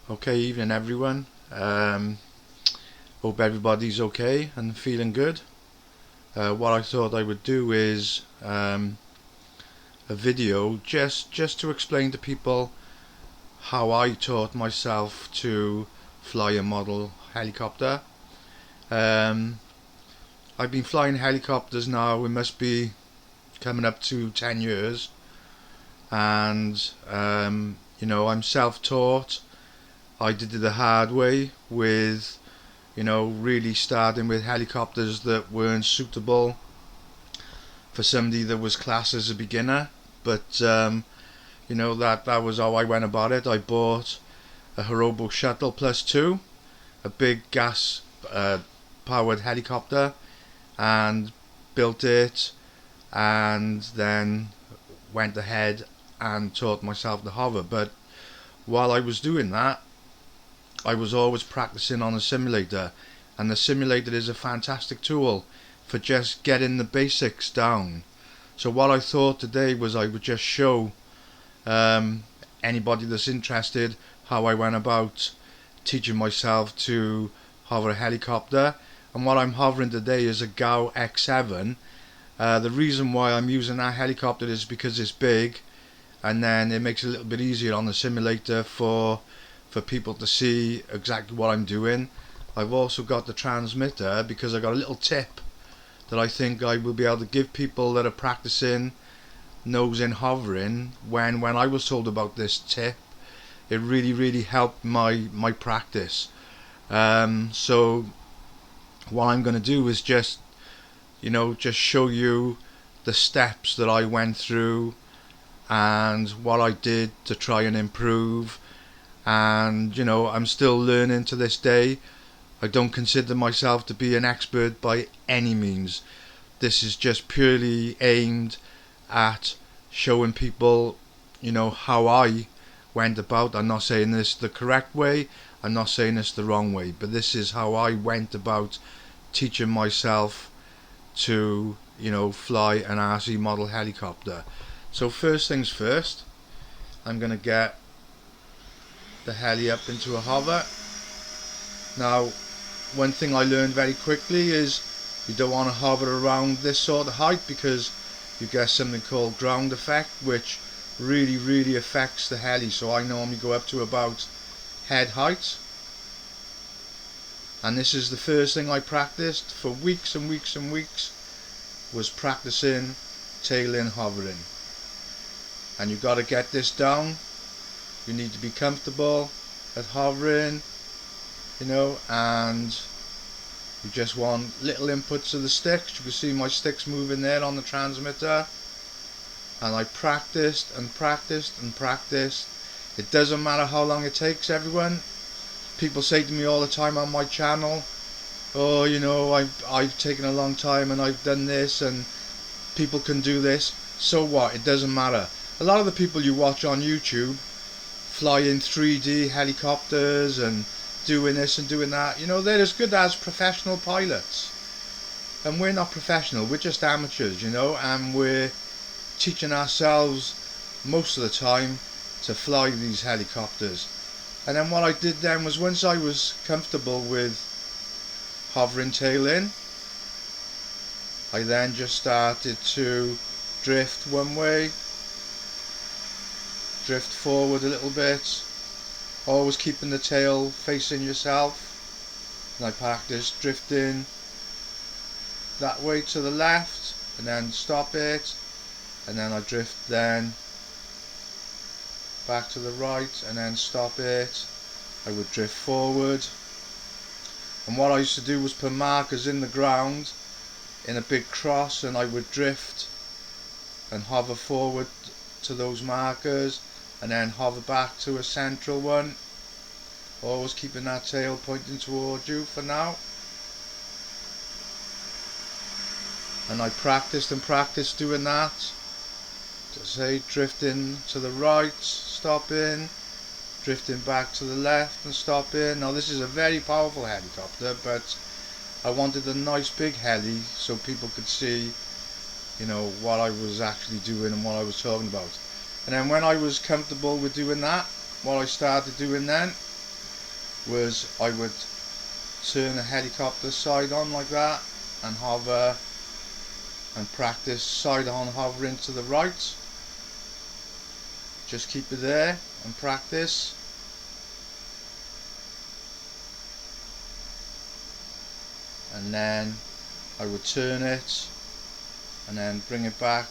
Okay, evening everyone. Hope everybody's okay and feeling good. What I thought I would do is a video just to explain to people how I taught myself to fly a model helicopter. Um, I've been flying helicopters now, it must be coming up to 10 years, and I'm self-taught. I did it the hard way with really starting with helicopters that weren't suitable for somebody that was classed as a beginner. But that was how I went about it. I bought a Hirobo Shuttle Plus 2, a big gas powered helicopter, and built it, and then went ahead and taught myself to hover. But while I was doing that, I was always practicing on a simulator, and the simulator is a fantastic tool for just getting the basics down. So what I thought today was I would just show anybody that's interested how I went about teaching myself to hover a helicopter. And what I'm hovering today is a GAU X7. The reason why I'm using that helicopter is because it's big, and then it makes it a little bit easier on the simulator for people to see exactly what I'm doing. I've also got the transmitter because I got a little tip that I think I will be able to give people that are practicing nose in hovering. When I was told about this tip, it really helped my practice. So what I'm going to do is just show you the steps that I went through and what I did to try and improve. And I'm still learning to this day. I don't consider myself to be an expert by any means. This is just purely aimed at showing people how I went about. I'm not saying this the correct way, I'm not saying this the wrong way, but this is how I went about teaching myself to fly an RC model helicopter. So first things first, I'm going to get the heli up into a hover. Now, one thing I learned very quickly is you don't want to hover around this sort of height because you get something called ground effect, which really affects the heli. So I normally go up to about head height, and this is the first thing I practiced for weeks and weeks, was practicing tail in hovering. And you got to get this down. You need to be comfortable at hovering, and you just want little inputs of the sticks. You can see my sticks moving there on the transmitter, and I practiced and practiced and practiced. It doesn't matter how long it takes, everyone. People say to me all the time on my channel, oh, I've taken a long time and I've done this and people can do this. So what? It doesn't matter. A lot of the people you watch on YouTube flying 3D helicopters and doing this and doing that, they're as good as professional pilots. And we're not professional, we're just amateurs, and we're teaching ourselves most of the time to fly these helicopters. And then what I did then was, once I was comfortable with hovering tail in, I then just started to drift one way, drift forward a little bit, always keeping the tail facing yourself. And I practiced drifting that way to the left and then stop it, and then I drift then back to the right and then stop it. I would drift forward, and what I used to do was put markers in the ground in a big cross, and I would drift and hover forward to those markers and then hover back to a central one, always keeping that tail pointing towards you for now. And I practiced and practiced doing that, to say drifting to the right, stopping, drifting back to the left and stopping. Now this is a very powerful helicopter, but I wanted a nice big heli so people could see what I was actually doing and what I was talking about. And then when I was comfortable with doing that, what I started doing then was I would turn the helicopter side on like that and hover and practice side on hovering to the right. Just keep it there and practice. And then I would turn it and then bring it back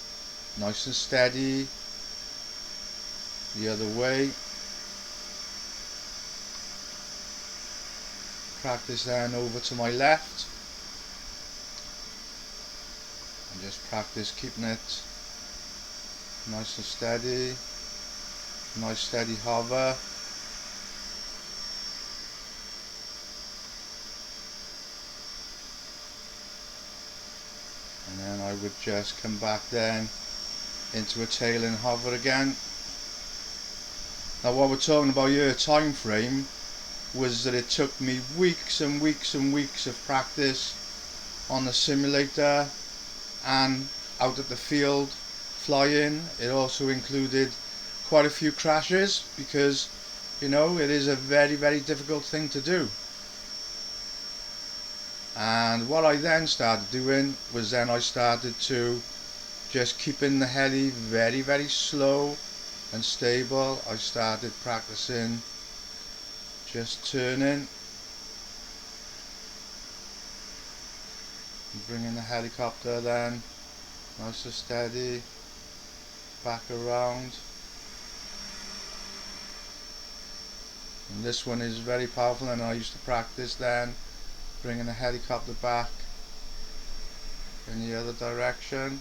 nice and steady the other way. Practice then over to my left and just practice keeping it nice and steady, nice steady hover. And then I would just come back then into a tail and hover again. Now what we're talking about here, time frame, was that it took me weeks and weeks and weeks of practice on the simulator and out at the field flying. It also included quite a few crashes because, you know, it is a very, very difficult thing to do. And what I then started doing was then I started to just keeping the heli very, very slow and stable. I started practicing just turning and bringing the helicopter then nice and steady back around. And this one is very powerful, and I used to practice then bringing the helicopter back in the other direction.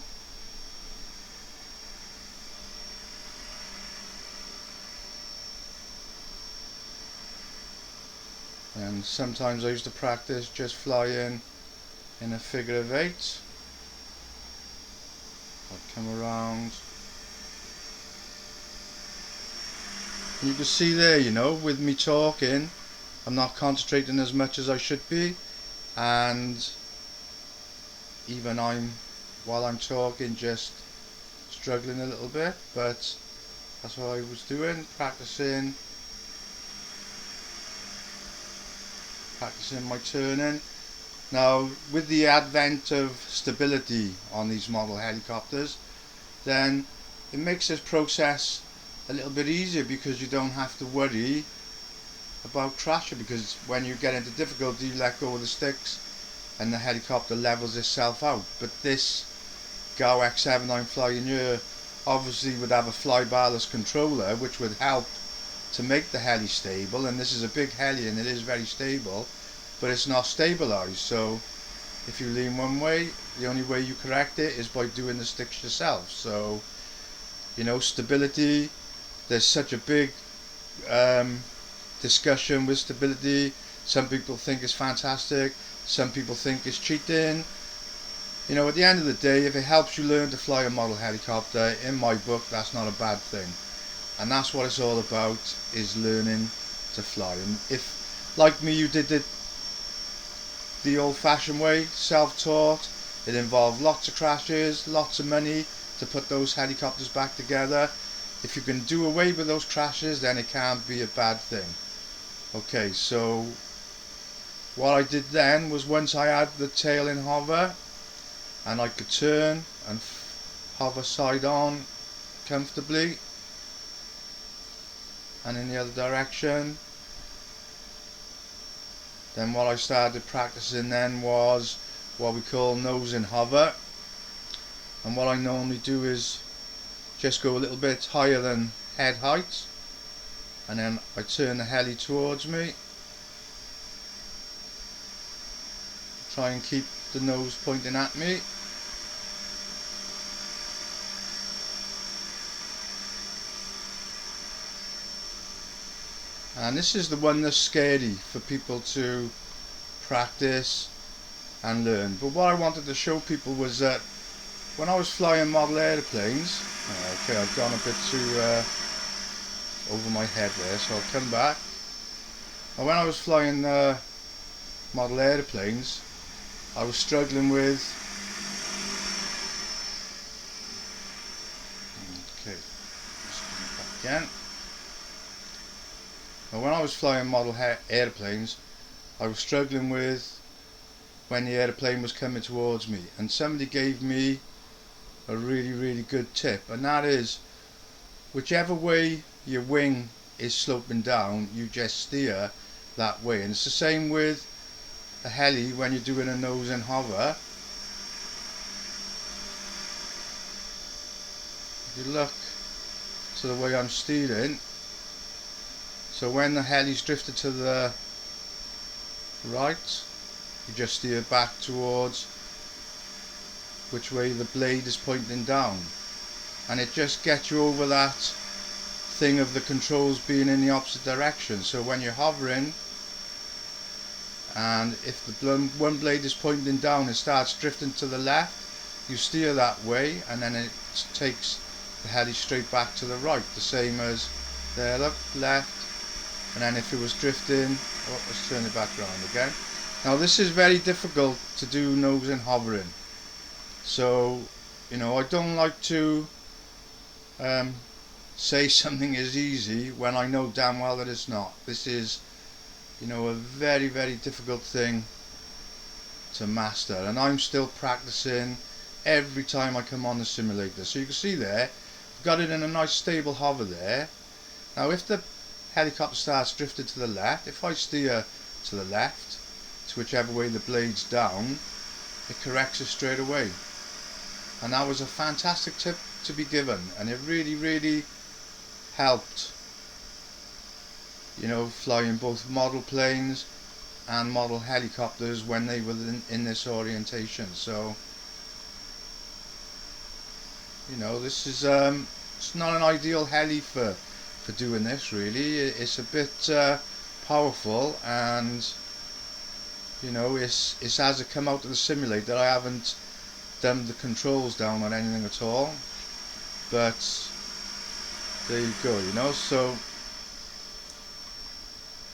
And sometimes I used to practice just flying in a figure of 8. I'd come around. And you can see there, you know, with me talking, I'm not concentrating as much as I should be, and even while I'm talking, just struggling a little bit, but that's what I was doing, practicing my turning. Now, with the advent of stability on these model helicopters, then it makes this process a little bit easier because you don't have to worry about crashing, because when you get into difficulty you let go of the sticks and the helicopter levels itself out. But this GAO X7 I'm flying here obviously would have a flybarless controller, which would help to make the heli stable, and this is a big heli and it is very stable, but it's not stabilized. So if you lean one way, the only way you correct it is by doing the sticks yourself. So, you know, stability, there's such a big discussion with stability. Some people think it's fantastic, some people think it's cheating. You know, at the end of the day, if it helps you learn to fly a model helicopter, in my book, that's not a bad thing. And that's what it's all about, is learning to fly. And if, like me, you did it the old-fashioned way, self-taught, it involved lots of crashes, lots of money to put those helicopters back together. If you can do away with those crashes, then it can't be a bad thing. Okay, so what I did then was, once I had the tail in hover and I could turn and hover side on comfortably and in the other direction, then what I started practicing then was what we call nose in hover. And what I normally do is just go a little bit higher than head height, and then I turn the heli towards me, try and keep the nose pointing at me. And this is the one that's scary for people to practice and learn. But what I wanted to show people was that when I was flying model airplanes, okay, I've gone a bit too over my head there, so I'll come back. And when I was flying model airplanes, I was struggling with, okay, just come back again. Now when I was flying model airplanes, I was struggling with when the airplane was coming towards me, and somebody gave me a really good tip, and that is whichever way your wing is sloping down, you just steer that way. And it's the same with a heli when you're doing a nose and hover. If you look to the way I'm steering, so when the heli's drifted to the right, you just steer back towards which way the blade is pointing down, and it just gets you over that thing of the controls being in the opposite direction. So when you're hovering, and if the one blade is pointing down, it starts drifting to the left, you steer that way, and then it takes the heli straight back to the right, the same as there, look, left. And then if it was drifting, oh, let's turn it back around again. Now this is very difficult to do nose and hovering, so you know, I don't like to say something is easy when I know damn well that it's not. This is, you know, a very difficult thing to master, and I'm still practicing every time I come on the simulator. So you can see there, I've got it in a nice stable hover there. Now if the helicopter starts drifting to the left, if I steer to the left, to whichever way the blade's down, it corrects it straight away. And that was a fantastic tip to be given, and it really helped, you know, flying both model planes and model helicopters when they were in this orientation. So you know, this is it's not an ideal heli for doing this really. It's a bit powerful, and you know, it's as it come out of the simulator. I haven't dumbed the controls down or anything at all, but there you go, you know. So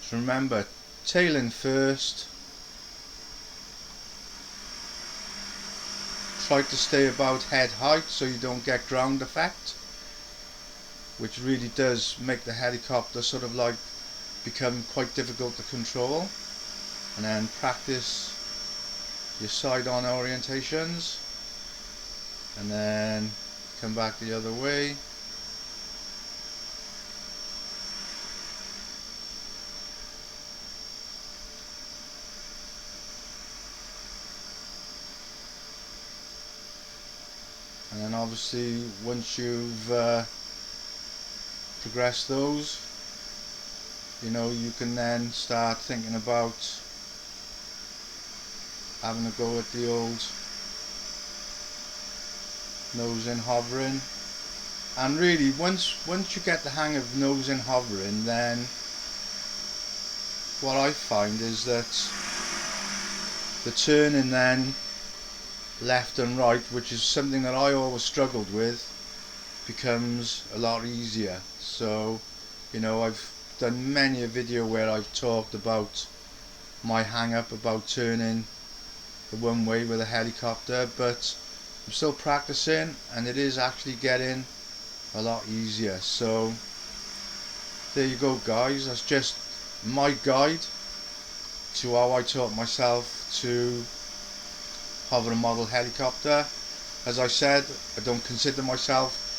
just remember, tail in first, try to stay about head height so you don't get ground effect, which really does make the helicopter sort of like become quite difficult to control. And then practice your side on orientations, and then come back the other way. And then obviously once you've progressed those, you know, you can then start thinking about having a go at the old nose in hovering. And really once you get the hang of nose in hovering, then what I find is that the turning then left and right, which is something that I always struggled with, becomes a lot easier. So you know, I've done many a video where I've talked about my hang up about turning the one way with a helicopter, but I'm still practicing, and it is actually getting a lot easier. So there you go guys, that's just my guide to how I taught myself to hover a model helicopter. As I said, I don't consider myself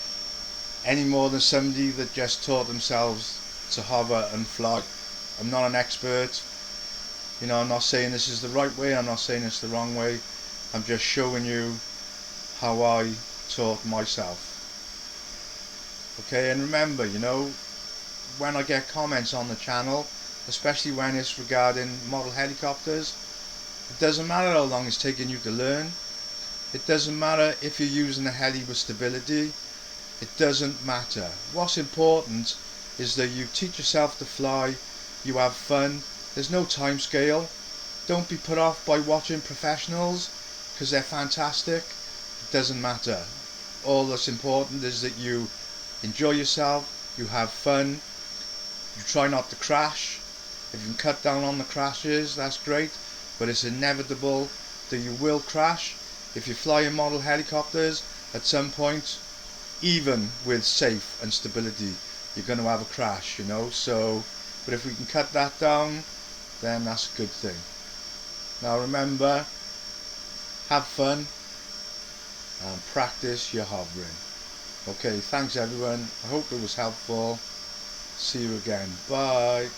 any more than somebody that just taught themselves to hover and fly. I'm not an expert, you know. I'm not saying this is the right way, I'm not saying it's the wrong way. I'm just showing you how I taught myself. Okay, and remember, you know, when I get comments on the channel, especially when it's regarding model helicopters, it doesn't matter how long it's taking you to learn. It doesn't matter if you're using a heli with stability. It doesn't matter. What's important is that you teach yourself to fly, you have fun. There's no time scale. Don't be put off by watching professionals because they're fantastic. It doesn't matter. All that's important is that you enjoy yourself, you have fun, you try not to crash. If you can cut down on the crashes, that's great, but it's inevitable that you will crash. If you're flying model helicopters, at some point, even with safe and stability, you're going to have a crash, you know. So but if we can cut that down, then that's a good thing. Now remember, have fun and practice your hovering. Okay, thanks everyone. I hope it was helpful. See you again. Bye.